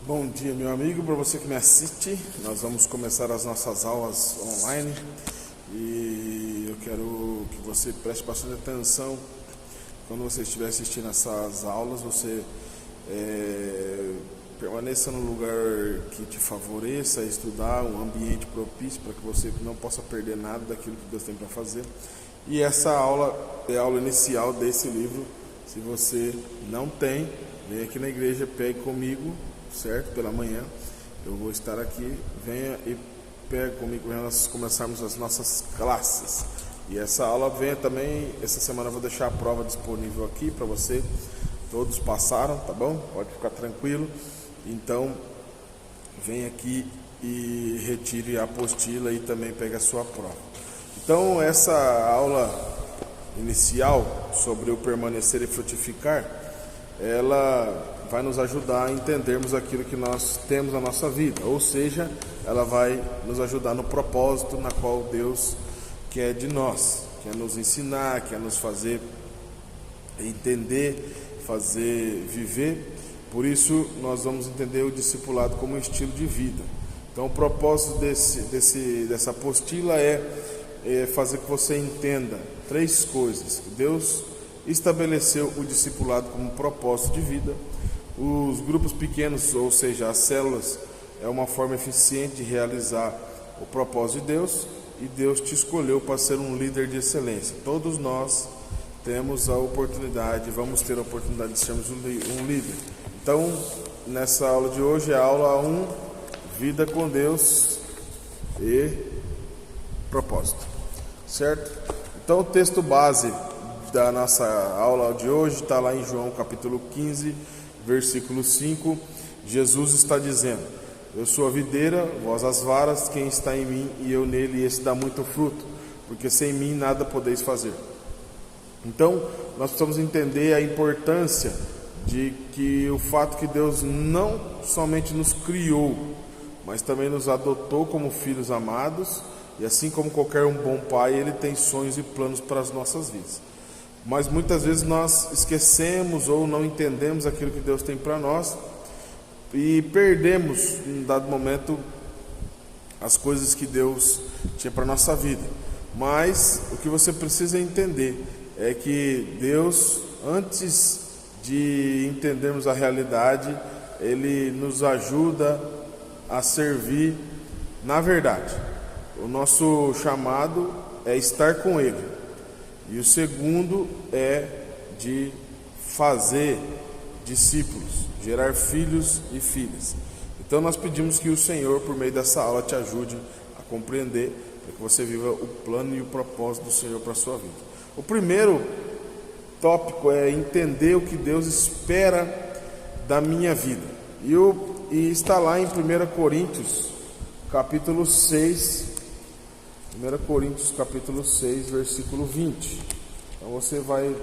Bom dia, meu amigo, para você que me assiste. Nós vamos começar as nossas aulas online e eu quero que você preste bastante atenção. Quando você estiver assistindo essas aulas, você permaneça no lugar que te favoreça a estudar, um ambiente propício para que você não possa perder nada daquilo que Deus tem para fazer. E essa aula é a aula inicial desse livro. Se você não tem, vem aqui na igreja, pegue comigo, certo? Pela manhã eu vou estar aqui, venha e pegue comigo para nós começarmos as nossas classes. E essa aula venha também, essa semana eu vou deixar a prova disponível aqui para você. Todos passaram, tá bom? Pode ficar tranquilo. Então, vem aqui e retire a apostila e também pegue a sua prova. Então, essa aula inicial sobre o permanecer e frutificar, ela vai nos ajudar a entendermos aquilo que nós temos na nossa vida, ou seja, ela vai nos ajudar no propósito na qual Deus quer de nós, quer nos ensinar, quer nos fazer entender, fazer viver. Por isso nós vamos entender o discipulado como um estilo de vida. Então o propósito dessa apostila é fazer que você entenda três coisas. Deus estabeleceu o discipulado como um propósito de vida. Os grupos pequenos, ou seja, as células, é uma forma eficiente de realizar o propósito de Deus, e Deus te escolheu para ser um líder de excelência. Todos nós temos a oportunidade, vamos ter a oportunidade de sermos um líder. Então, nessa aula de hoje é a aula 1, vida com Deus e propósito, certo? Então, o texto base da nossa aula de hoje está lá em João capítulo 15, versículo 5. Jesus está dizendo: eu sou a videira, vós as varas, quem está em mim e eu nele, esse dá muito fruto, porque sem mim nada podeis fazer. Então, nós precisamos entender a importância de que o fato que Deus não somente nos criou, mas também nos adotou como filhos amados, e assim como qualquer um bom pai, Ele tem sonhos e planos para as nossas vidas. Mas muitas vezes nós esquecemos ou não entendemos aquilo que Deus tem para nós e perdemos, em dado momento, as coisas que Deus tinha para a nossa vida. Mas o que você precisa entender é que Deus, antes de entendermos a realidade, Ele nos ajuda a servir na verdade. O nosso chamado é estar com Ele. E o segundo é de fazer discípulos, gerar filhos e filhas. Então nós pedimos que o Senhor, por meio dessa aula, te ajude a compreender, para que você viva o plano e o propósito do Senhor para a sua vida. O primeiro tópico é entender o que Deus espera da minha vida. E está lá em 1 Coríntios, capítulo 6, 1 Coríntios capítulo 6, versículo 20. Então você vai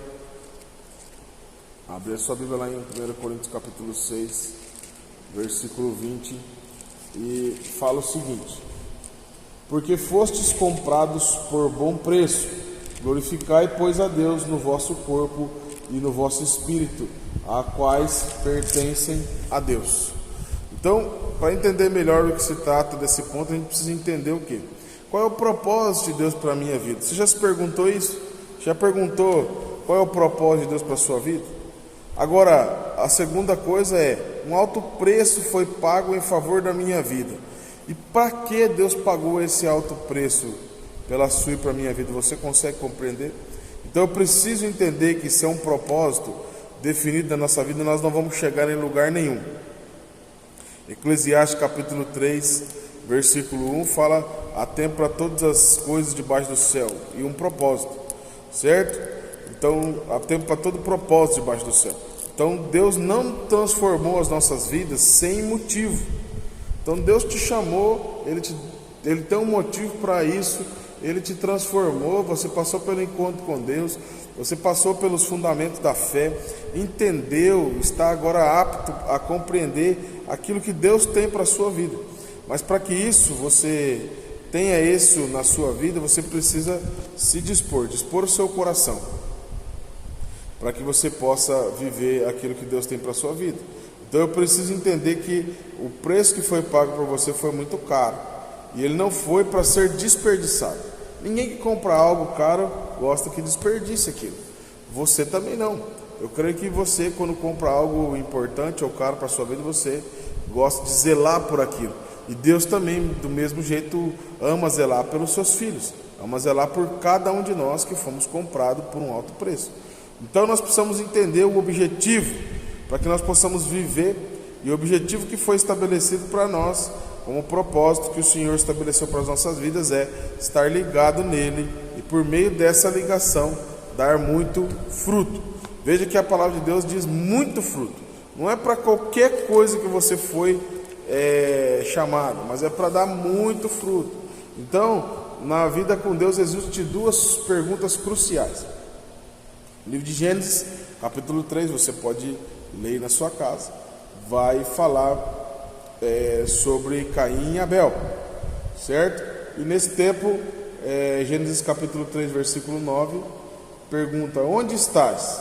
abrir a sua Bíblia lá em 1 Coríntios capítulo 6, versículo 20, e fala o seguinte: porque fostes comprados por bom preço, glorificai, pois, a Deus no vosso corpo e no vosso espírito, a quais pertencem a Deus. Então, para entender melhor o que se trata desse ponto, a gente precisa entender o quê? Qual é o propósito de Deus para a minha vida? Você já se perguntou isso? Já perguntou qual é o propósito de Deus para a sua vida? Agora, a segunda coisa é: um alto preço foi pago em favor da minha vida. E para que Deus pagou esse alto preço pela sua e para a minha vida? Você consegue compreender? Então eu preciso entender que se é um propósito definido na nossa vida, nós não vamos chegar em lugar nenhum. Eclesiastes capítulo 3, versículo 1 fala: há tempo para todas as coisas debaixo do céu, e um propósito, certo? Então, há tempo para todo propósito debaixo do céu. Então, Deus não transformou as nossas vidas sem motivo. Então, Deus te chamou, Ele tem um motivo para isso, Ele te transformou, você passou pelo encontro com Deus, você passou pelos fundamentos da fé, entendeu, está agora apto a compreender aquilo que Deus tem para a sua vida. Mas para que você tenha isso na sua vida, você precisa se dispor o seu coração, para que você possa viver aquilo que Deus tem para a sua vida. Então eu preciso entender que o preço que foi pago por você foi muito caro, e ele não foi para ser desperdiçado. Ninguém que compra algo caro gosta que desperdice aquilo. Você também não. Eu creio que você, quando compra algo importante ou caro para a sua vida, você gosta de zelar por aquilo. E Deus também, do mesmo jeito, ama zelar pelos seus filhos, ama zelar por cada um de nós que fomos comprados por um alto preço. Então nós precisamos entender o objetivo, para que nós possamos viver, e o objetivo que foi estabelecido para nós, como propósito que o Senhor estabeleceu para as nossas vidas, é estar ligado nele, e por meio dessa ligação, dar muito fruto. Veja que a palavra de Deus diz muito fruto. Não é para qualquer coisa que você foi chamado, mas é para dar muito fruto. Então, na vida com Deus existem duas perguntas cruciais. O livro de Gênesis, capítulo 3, você pode ler na sua casa, vai falar sobre Caim e Abel, certo? E nesse tempo, Gênesis capítulo 3, versículo 9, pergunta: onde estás?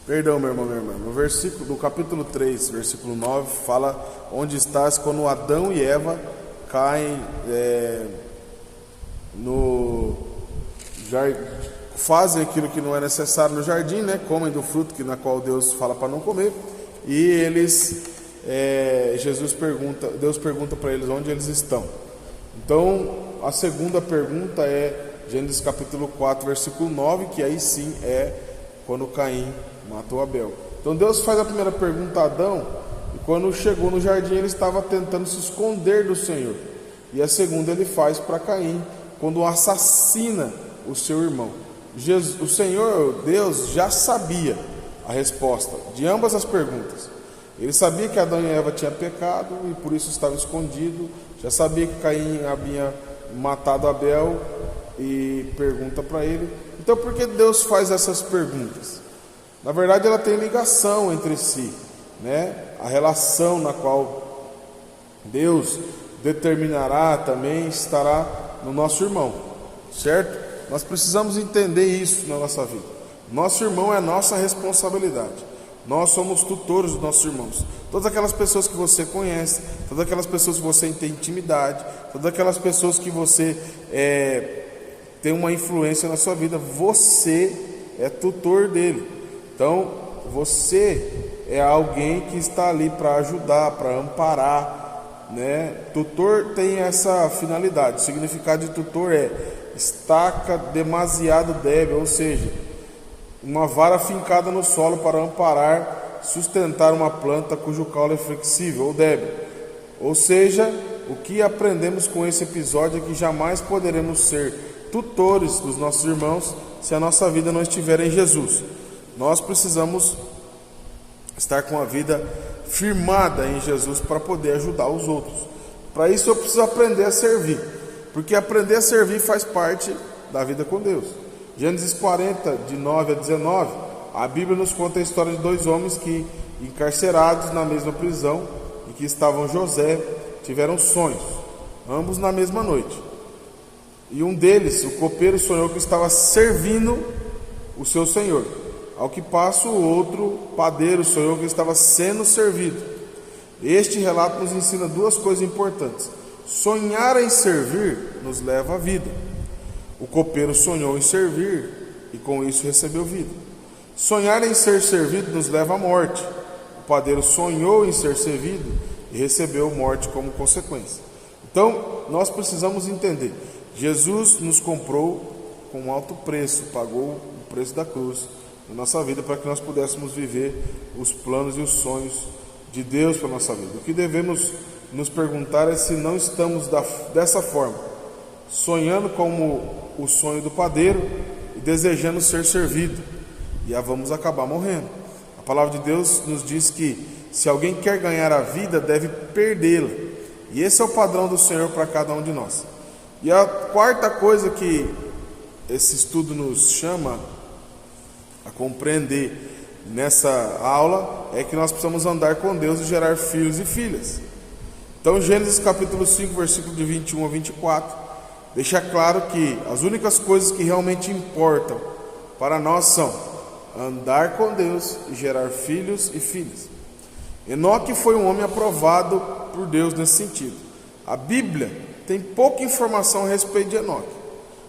Perdão, meu irmão, minha irmã. No versículo do capítulo 3, versículo 9, fala onde estás quando Adão e Eva caem no jardim, fazem aquilo que não é necessário no jardim, né? Comem do fruto na qual Deus fala para não comer. E eles, Deus pergunta para eles onde eles estão. Então, a segunda pergunta é Gênesis capítulo 4, versículo 9, que aí sim é quando Caim matou Abel. Então Deus faz a primeira pergunta a Adão, e quando chegou no jardim ele estava tentando se esconder do Senhor. E a segunda ele faz para Caim, quando assassina o seu irmão. O Senhor, Deus, já sabia a resposta de ambas as perguntas. Ele sabia que Adão e Eva tinham pecado e por isso estava escondido. Já sabia que Caim havia matado Abel e pergunta para ele. Então por que Deus faz essas perguntas? Na verdade ela tem ligação entre si, né? A relação na qual Deus determinará também estará no nosso irmão, certo? Nós precisamos entender isso na nossa vida. Nosso irmão é nossa responsabilidade. Nós somos tutores dos nossos irmãos. Todas aquelas pessoas que você conhece, todas aquelas pessoas que você tem intimidade, todas aquelas pessoas que você tem uma influência na sua vida, você é tutor dele. Então, você é alguém que está ali para ajudar, para amparar, né? Tutor tem essa finalidade. O significado de tutor é estaca demasiado débil, ou seja, uma vara fincada no solo para amparar, sustentar uma planta cujo caule é flexível ou débil. Ou seja, o que aprendemos com esse episódio é que jamais poderemos ser tutores dos nossos irmãos se a nossa vida não estiver em Jesus. Nós precisamos estar com a vida firmada em Jesus para poder ajudar os outros. Para isso eu preciso aprender a servir, porque aprender a servir faz parte da vida com Deus. Gênesis 40, de 9 a 19, a Bíblia nos conta a história de dois homens que, encarcerados na mesma prisão em que estavam José, tiveram sonhos, ambos na mesma noite. E um deles, o copeiro, sonhou que estava servindo o seu senhor. Ao que passa, o outro, padeiro, sonhou que estava sendo servido. Este relato nos ensina duas coisas importantes. Sonhar em servir nos leva à vida. O copeiro sonhou em servir e com isso recebeu vida. Sonhar em ser servido nos leva à morte. O padeiro sonhou em ser servido e recebeu morte como consequência. Então, nós precisamos entender. Jesus nos comprou com um alto preço, pagou o preço da cruz na nossa vida para que nós pudéssemos viver os planos e os sonhos de Deus para a nossa vida. O que devemos nos perguntar é se não estamos dessa forma, sonhando como o sonho do padeiro e desejando ser servido, e vamos acabar morrendo. A palavra de Deus nos diz que se alguém quer ganhar a vida, deve perdê-la, e esse é o padrão do Senhor para cada um de nós. E a quarta coisa que esse estudo nos chama a compreender nessa aula é que nós precisamos andar com Deus e gerar filhos e filhas. Então Gênesis capítulo 5, versículo de 21 a 24 deixa claro que as únicas coisas que realmente importam para nós são andar com Deus e gerar filhos e filhas. Enoque foi um homem aprovado por Deus nesse sentido. A Bíblia tem pouca informação a respeito de Enoque,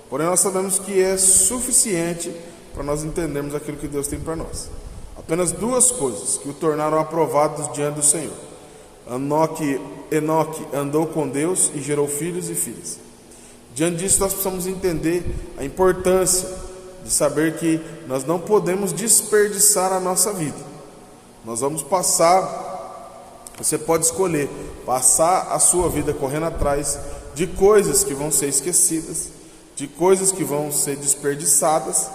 porém nós sabemos que é suficiente para nós entendermos aquilo que Deus tem para nós. Apenas duas coisas que o tornaram aprovado diante do Senhor. Enoque andou com Deus e gerou filhos e filhas. Diante disso, nós precisamos entender a importância de saber que nós não podemos desperdiçar a nossa vida. Nós vamos passar, você pode escolher passar a sua vida correndo atrás de coisas que vão ser esquecidas, de coisas que vão ser desperdiçadas,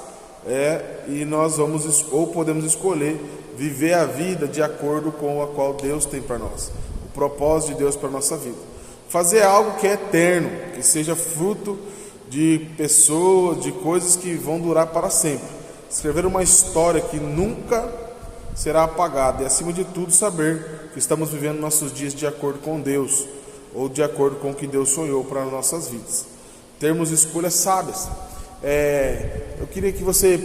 e nós vamos ou podemos escolher viver a vida de acordo com a qual Deus tem para nós, o propósito de Deus para a nossa vida. Fazer algo que é eterno, que seja fruto de pessoas, de coisas que vão durar para sempre. Escrever uma história que nunca será apagada e, acima de tudo, saber que estamos vivendo nossos dias de acordo com Deus, ou de acordo com o que Deus sonhou para as nossas vidas. Termos escolhas sábias. Eu queria que você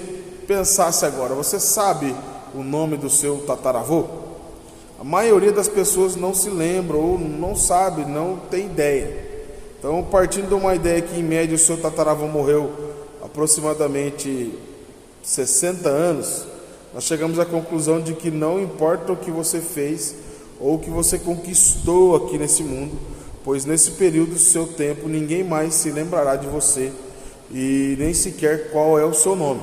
pensasse agora, você sabe o nome do seu tataravô? A maioria das pessoas não se lembra, ou não sabe, não tem ideia. Então, partindo de uma ideia que em média o seu tataravô morreu aproximadamente 60 anos, nós chegamos à conclusão de que não importa o que você fez ou o que você conquistou aqui nesse mundo, pois nesse período do seu tempo ninguém mais se lembrará de você e nem sequer qual é o seu nome.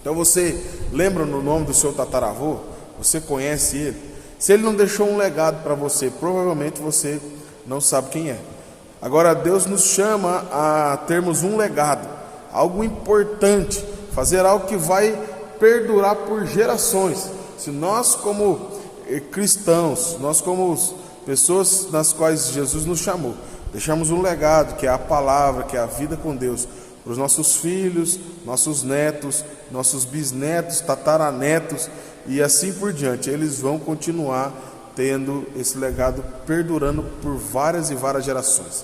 Então você lembra no nome do seu tataravô? Você conhece ele? Se ele não deixou um legado para você, provavelmente você não sabe quem é. Agora Deus nos chama a termos um legado, algo importante, fazer algo que vai perdurar por gerações. Se nós como cristãos, nós como pessoas nas quais Jesus nos chamou, deixamos um legado, que é a palavra, que é a vida com Deus, para os nossos filhos, nossos netos, nossos bisnetos, tataranetos e assim por diante. Eles vão continuar tendo esse legado perdurando por várias e várias gerações.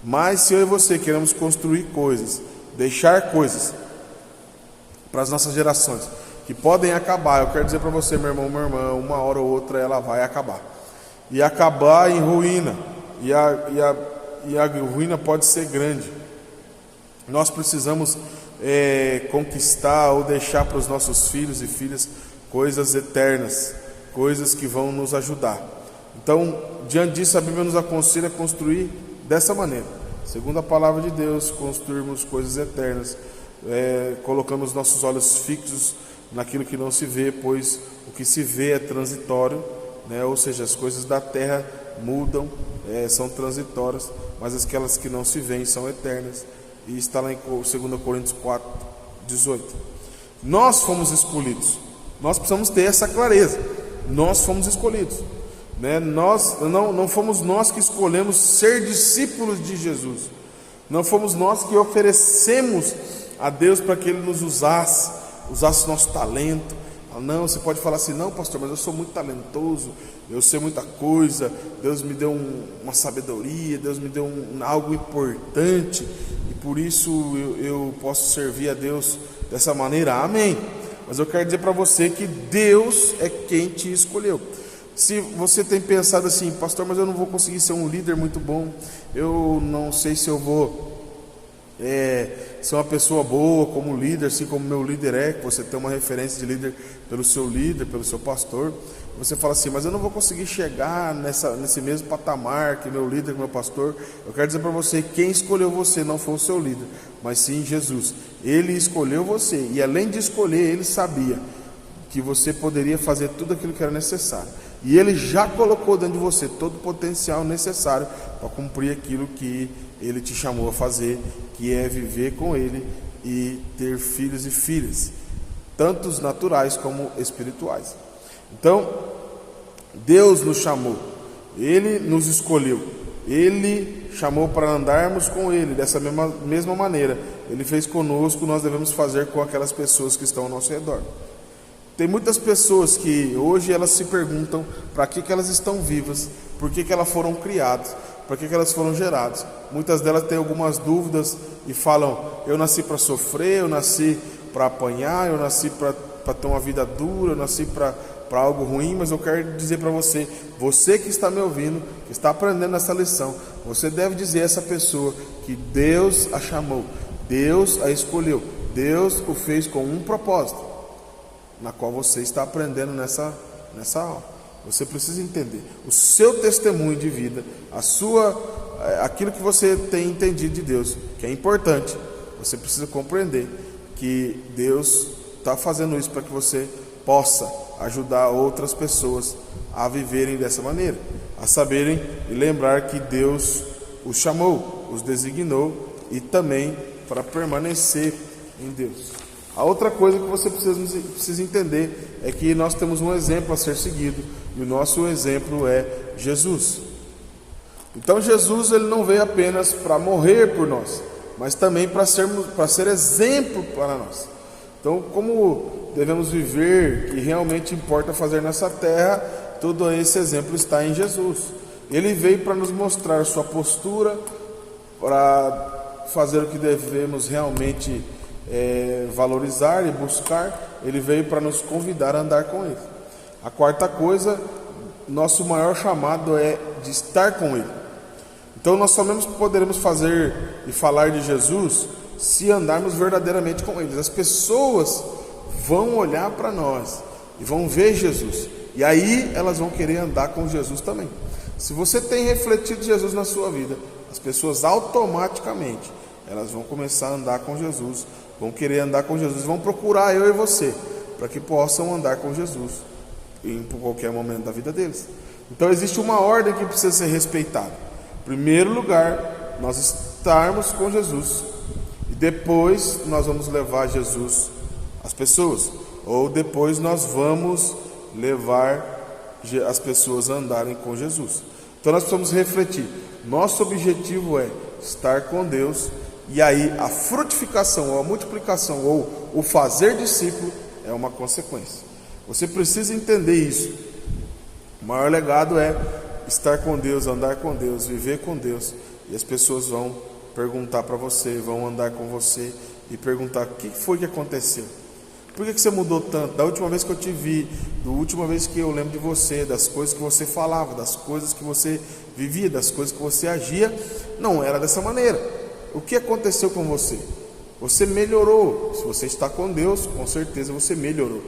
Mas se eu e você queremos construir coisas, deixar coisas para as nossas gerações que podem acabar, eu quero dizer para você, meu irmão, minha irmã, uma hora ou outra ela vai acabar, e acabar em ruína, e a ruína pode ser grande. Nós precisamos conquistar ou deixar para os nossos filhos e filhas coisas eternas, coisas que vão nos ajudar. Então, diante disso, a Bíblia nos aconselha a construir dessa maneira, segundo a palavra de Deus, construirmos coisas eternas, colocando os nossos olhos fixos naquilo que não se vê, pois o que se vê é transitório, ou seja, as coisas da terra mudam, são transitórias, mas aquelas que não se veem são eternas. E está lá em 2 Coríntios 4:18. Nós fomos escolhidos, nós precisamos ter essa clareza, nós fomos escolhidos, não fomos nós que escolhemos ser discípulos de Jesus, não fomos nós que oferecemos a Deus para que Ele nos usasse nosso talento. Não, você pode falar assim, não pastor, mas eu sou muito talentoso, eu sei muita coisa, Deus me deu uma sabedoria, Deus me deu algo importante, e por isso eu posso servir a Deus dessa maneira, amém. Mas eu quero dizer para você que Deus é quem te escolheu. Se você tem pensado assim, pastor, mas eu não vou conseguir ser um líder muito bom, eu não sei se eu vou ser uma pessoa boa como líder, assim como meu líder que você tem uma referência de líder pelo seu líder, pelo seu pastor. Você fala assim, mas eu não vou conseguir chegar nesse mesmo patamar que meu líder, que meu pastor. Eu quero dizer para você, quem escolheu você não foi o seu líder, mas sim Jesus. Ele escolheu você, e além de escolher, Ele sabia que você poderia fazer tudo aquilo que era necessário, e Ele já colocou dentro de você todo o potencial necessário para cumprir aquilo que Ele te chamou a fazer, que é viver com Ele e ter filhos e filhas, tanto naturais como espirituais. Então, Deus nos chamou, Ele nos escolheu, Ele chamou para andarmos com Ele, dessa mesma maneira Ele fez conosco, nós devemos fazer com aquelas pessoas que estão ao nosso redor. Tem muitas pessoas que hoje elas se perguntam para que elas estão vivas, por que elas foram criadas, para que elas foram geradas. Muitas delas têm algumas dúvidas e falam, eu nasci para sofrer, eu nasci para apanhar, eu nasci para ter uma vida dura, eu nasci para algo ruim, mas eu quero dizer para você, você que está me ouvindo, que está aprendendo essa lição, você deve dizer a essa pessoa que Deus a chamou, Deus a escolheu, Deus o fez com um propósito, na qual você está aprendendo nessa aula. Você precisa entender o seu testemunho de vida, aquilo que você tem entendido de Deus, que é importante. Você precisa compreender que Deus está fazendo isso para que você possa ajudar outras pessoas a viverem dessa maneira, a saberem e lembrar que Deus os chamou, os designou e também para permanecer em Deus. A outra coisa que você precisa entender é que nós temos um exemplo a ser seguido, e o nosso exemplo é Jesus. Então Jesus, ele não veio apenas para morrer por nós, mas também para ser exemplo para nós. Então, como devemos viver, que realmente importa fazer nessa terra, todo esse exemplo está em Jesus. Ele veio para nos mostrar sua postura, para fazer o que devemos realmente valorizar e buscar. Ele veio para nos convidar a andar com Ele. A quarta coisa, nosso maior chamado é de estar com Ele. Então nós somente poderemos fazer e falar de Jesus se andarmos verdadeiramente com Ele. As pessoas vão olhar para nós e vão ver Jesus, e aí elas vão querer andar com Jesus também. Se você tem refletido Jesus na sua vida, as pessoas automaticamente elas vão começar a andar com Jesus, vão querer andar com Jesus, vão procurar eu e você, para que possam andar com Jesus em qualquer momento da vida deles. Então existe uma ordem que precisa ser respeitada. Em primeiro lugar, nós estarmos com Jesus, e depois nós vamos levar Jesus às pessoas, ou depois nós vamos levar as pessoas a andarem com Jesus. Então nós precisamos refletir. Nosso objetivo é estar com Deus, e aí a frutificação, ou a multiplicação, ou o fazer discípulo é uma consequência. Você precisa entender isso. O maior legado é estar com Deus, andar com Deus, viver com Deus. E as pessoas vão perguntar para você, vão andar com você e perguntar: o que foi que aconteceu? Por que você mudou tanto? Da última vez que eu te vi, da última vez que eu lembro de você, das coisas que você falava, das coisas que você vivia, das coisas que você agia, não era dessa maneira. O que aconteceu com você? Você melhorou. Se você está com Deus, com certeza você melhorou.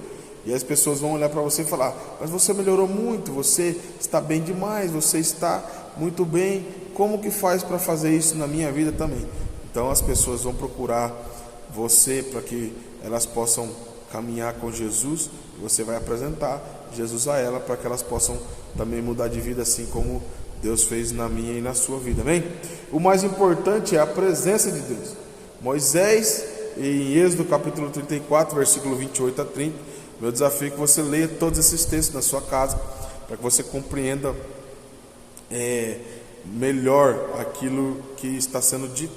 E as pessoas vão olhar para você e falar: mas você melhorou muito, você está bem demais, você está muito bem, como que faz para fazer isso na minha vida também? Então as pessoas vão procurar você para que elas possam caminhar com Jesus, e você vai apresentar Jesus a ela, para que elas possam também mudar de vida, assim como Deus fez na minha e na sua vida, amém? O mais importante é a presença de Deus. Moisés, em Êxodo capítulo 34, versículo 28 a 30, meu desafio é que você leia todos esses textos na sua casa, para que você compreenda melhor aquilo que está sendo dito.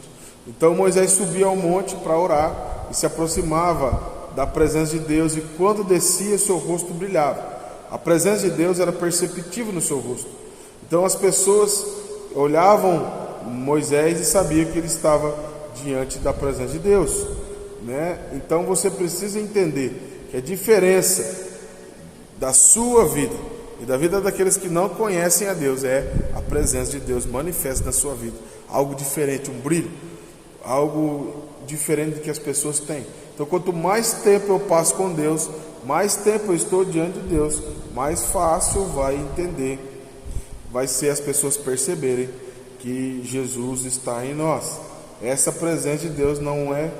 Então Moisés subia ao monte para orar e se aproximava da presença de Deus, e quando descia, seu rosto brilhava. A presença de Deus era perceptível no seu rosto. Então as pessoas olhavam Moisés e sabiam que ele estava diante da presença de Deus, né? Então você precisa entender que a diferença da sua vida e da vida daqueles que não conhecem a Deus é a presença de Deus manifesta na sua vida, algo diferente, um brilho, algo diferente do que as pessoas têm. Então quanto mais tempo eu passo com Deus, mais tempo eu estou diante de Deus, mais fácil vai entender, vai ser as pessoas perceberem que Jesus está em nós. Essa presença de Deus não é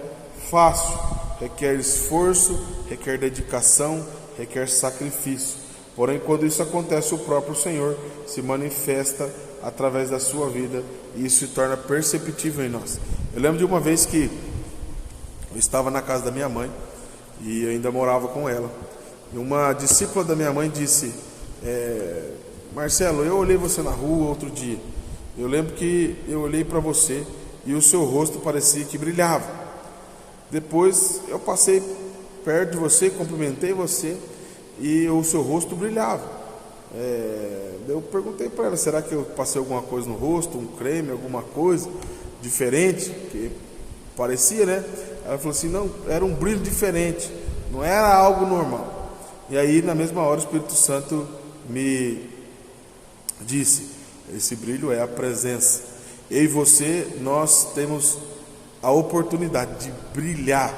fácil, requer esforço, requer dedicação, requer sacrifício. Porém, quando isso acontece, o próprio Senhor se manifesta através da sua vida, e isso se torna perceptível em nós. Eu lembro de uma vez que eu estava na casa da minha mãe, e eu ainda morava com ela, e uma discípula da minha mãe disse: Marcelo, eu olhei você na rua outro dia, eu lembro que eu olhei para você e o seu rosto parecia que brilhava. Depois eu passei perto de você, cumprimentei você e o seu rosto brilhava. Eu perguntei para ela: será que eu passei alguma coisa no rosto, um creme, alguma coisa diferente? Porque parecia, né? Ela falou assim, não, era um brilho diferente, não era algo normal. E aí na mesma hora o Espírito Santo me disse, esse brilho é a presença. Eu e você, nós temos a oportunidade de brilhar,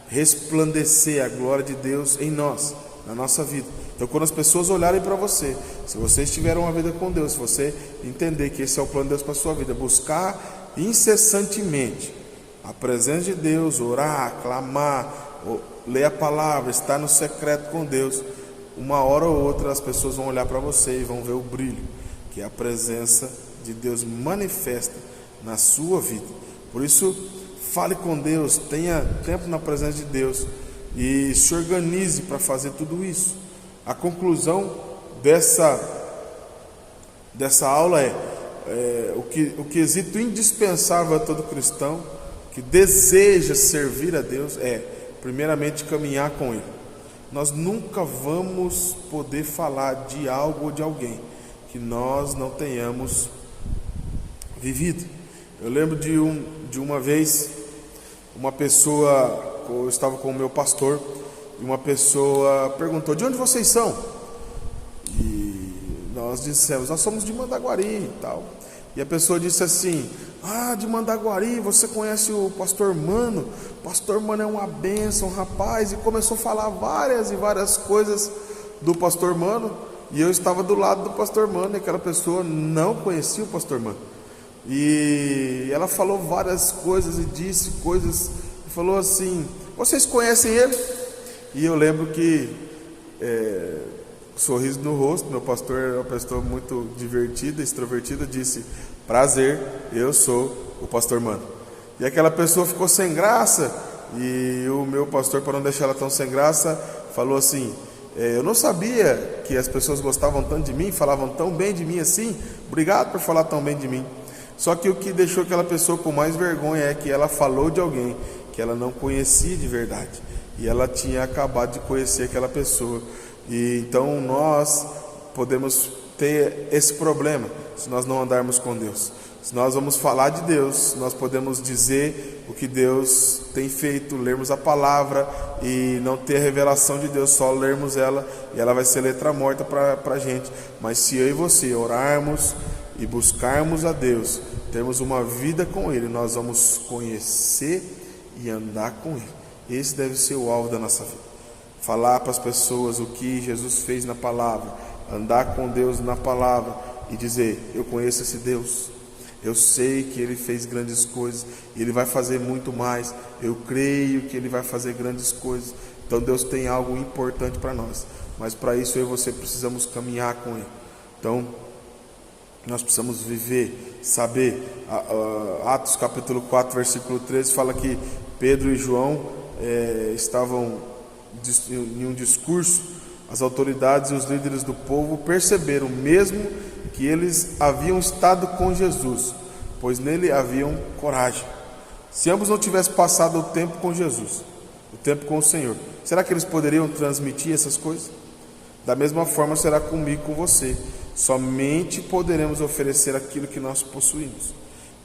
resplandecer a glória de Deus em nós, na nossa vida. Então quando as pessoas olharem para você, se você estiver uma vida com Deus, se você entender que esse é o plano de Deus para a sua vida, buscar incessantemente a presença de Deus, orar, clamar, ler a palavra, estar no secreto com Deus, uma hora ou outra as pessoas vão olhar para você e vão ver o brilho, que é a presença de Deus manifesta na sua vida. Por isso, fale com Deus, tenha tempo na presença de Deus e se organize para fazer tudo isso. A conclusão dessa aula o quesito indispensável a todo cristão que deseja servir a Deus é, primeiramente, caminhar com Ele. Nós nunca vamos poder falar de algo ou de alguém que nós não tenhamos vivido. Eu lembro de uma vez, uma pessoa, eu estava com o meu pastor, e uma pessoa perguntou, de onde vocês são? E nós dissemos, nós somos de Mandaguari e tal. E a pessoa disse assim, de Mandaguari, você conhece o pastor Mano? O pastor Mano é uma bênção, rapaz. E começou a falar várias e várias coisas do pastor Mano. E eu estava do lado do pastor Mano, e aquela pessoa não conhecia o pastor Mano. E ela falou várias coisas e disse coisas, e falou assim, vocês conhecem ele? E eu lembro que, sorriso no rosto, meu pastor era uma pessoa muito divertida, extrovertida, disse, prazer, eu sou o pastor Mano. E aquela pessoa ficou sem graça, e o meu pastor, para não deixar ela tão sem graça, falou assim, eu não sabia que as pessoas gostavam tanto de mim, falavam tão bem de mim assim, obrigado por falar tão bem de mim. Só que o que deixou aquela pessoa com mais vergonha é que ela falou de alguém que ela não conhecia de verdade. E ela tinha acabado de conhecer aquela pessoa. E então nós podemos ter esse problema se nós não andarmos com Deus. Se nós vamos falar de Deus, nós podemos dizer o que Deus tem feito, lermos a palavra e não ter a revelação de Deus, só lermos ela e ela vai ser letra morta para a gente. Mas se eu e você orarmos e buscarmos a Deus, termos uma vida com Ele, nós vamos conhecer e andar com Ele. Esse deve ser o alvo da nossa vida. Falar para as pessoas o que Jesus fez na palavra, andar com Deus na palavra e dizer, eu conheço esse Deus, eu sei que Ele fez grandes coisas e Ele vai fazer muito mais, eu creio que Ele vai fazer grandes coisas. Então Deus tem algo importante para nós, mas para isso eu e você precisamos caminhar com Ele. Então nós precisamos viver, saber. Atos capítulo 4 versículo 13 fala que Pedro e João estavam em um discurso. As autoridades e os líderes do povo perceberam mesmo que eles haviam estado com Jesus, pois nele haviam coragem. Se ambos não tivessem passado o tempo com Jesus, o tempo com o Senhor, será que eles poderiam transmitir essas coisas? Da mesma forma será comigo, com você. Somente poderemos oferecer aquilo que nós possuímos.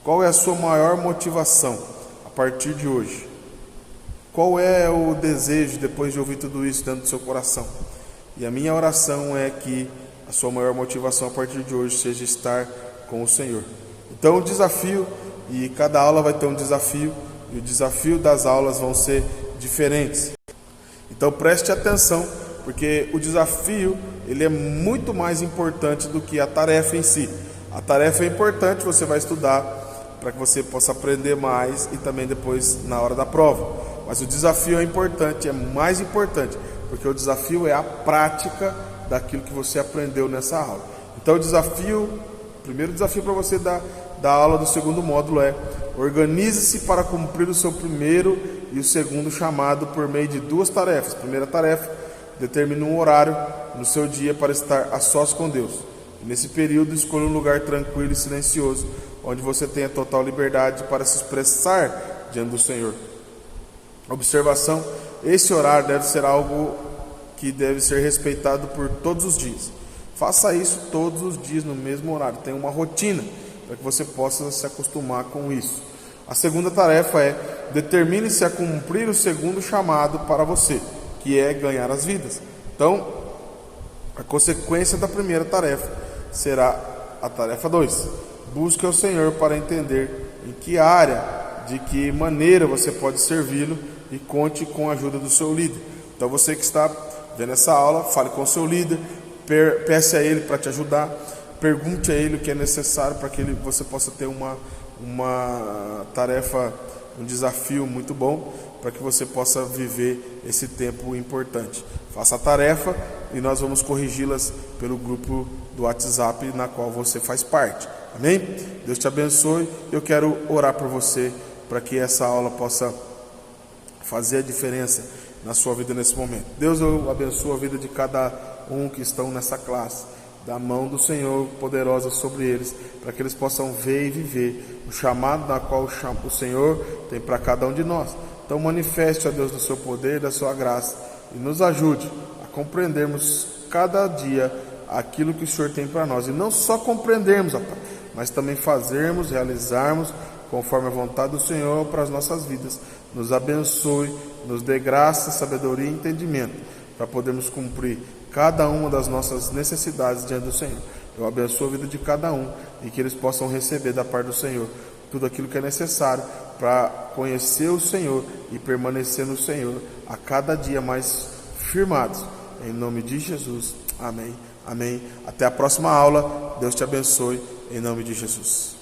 Qual é a sua maior motivação a partir de hoje? Qual é o desejo depois de ouvir tudo isso dentro do seu coração? E a minha oração é que a sua maior motivação a partir de hoje seja estar com o Senhor. Então o desafio, e cada aula vai ter um desafio, e o desafio das aulas vão ser diferentes. Então preste atenção, porque o desafio ele é muito mais importante do que a tarefa em si. A tarefa é importante, você vai estudar para que você possa aprender mais e também depois na hora da prova. Mas o desafio é importante, é mais importante, porque o desafio é a prática daquilo que você aprendeu nessa aula. Então o primeiro desafio para você da aula do segundo módulo é: organize-se para cumprir o seu primeiro e o segundo chamado por meio de duas tarefas. Primeira tarefa, determine um horário no seu dia para estar a sós com Deus. E nesse período, escolha um lugar tranquilo e silencioso, onde você tenha total liberdade para se expressar diante do Senhor. Observação: esse horário deve ser algo que deve ser respeitado por todos os dias. Faça isso todos os dias no mesmo horário. Tenha uma rotina para que você possa se acostumar com isso. A segunda tarefa é: determine-se a cumprir o segundo chamado para você, que é ganhar as vidas. Então, a consequência da primeira tarefa será a tarefa 2. Busque ao Senhor para entender em que área, de que maneira você pode servi-lo, e conte com a ajuda do seu líder. Então, você que está vendo essa aula, fale com o seu líder, peça a ele para te ajudar, pergunte a ele o que é necessário para que você possa ter uma tarefa, um desafio muito bom, para que você possa viver esse tempo importante. Faça a tarefa e nós vamos corrigi-las pelo grupo do WhatsApp na qual você faz parte. Amém? Deus te abençoe. Eu quero orar por você para que essa aula possa fazer a diferença na sua vida nesse momento. Deus, eu abençoo a vida de cada um que estão nessa classe. Da mão do Senhor poderosa sobre eles, para que eles possam ver e viver o chamado na qual o Senhor tem para cada um de nós. Então manifeste, ó Deus, do seu poder, da sua graça, e nos ajude a compreendermos cada dia aquilo que o Senhor tem para nós, e não só compreendermos, ó Pai, mas também fazermos, realizarmos conforme a vontade do Senhor para as nossas vidas. Nos abençoe, nos dê graça, sabedoria e entendimento, para podermos cumprir cada uma das nossas necessidades diante do Senhor. Eu abençoo a vida de cada um e que eles possam receber da parte do Senhor tudo aquilo que é necessário para conhecer o Senhor e permanecer no Senhor a cada dia mais firmados. Em nome de Jesus. Amém. Amém. Até a próxima aula. Deus te abençoe. Em nome de Jesus.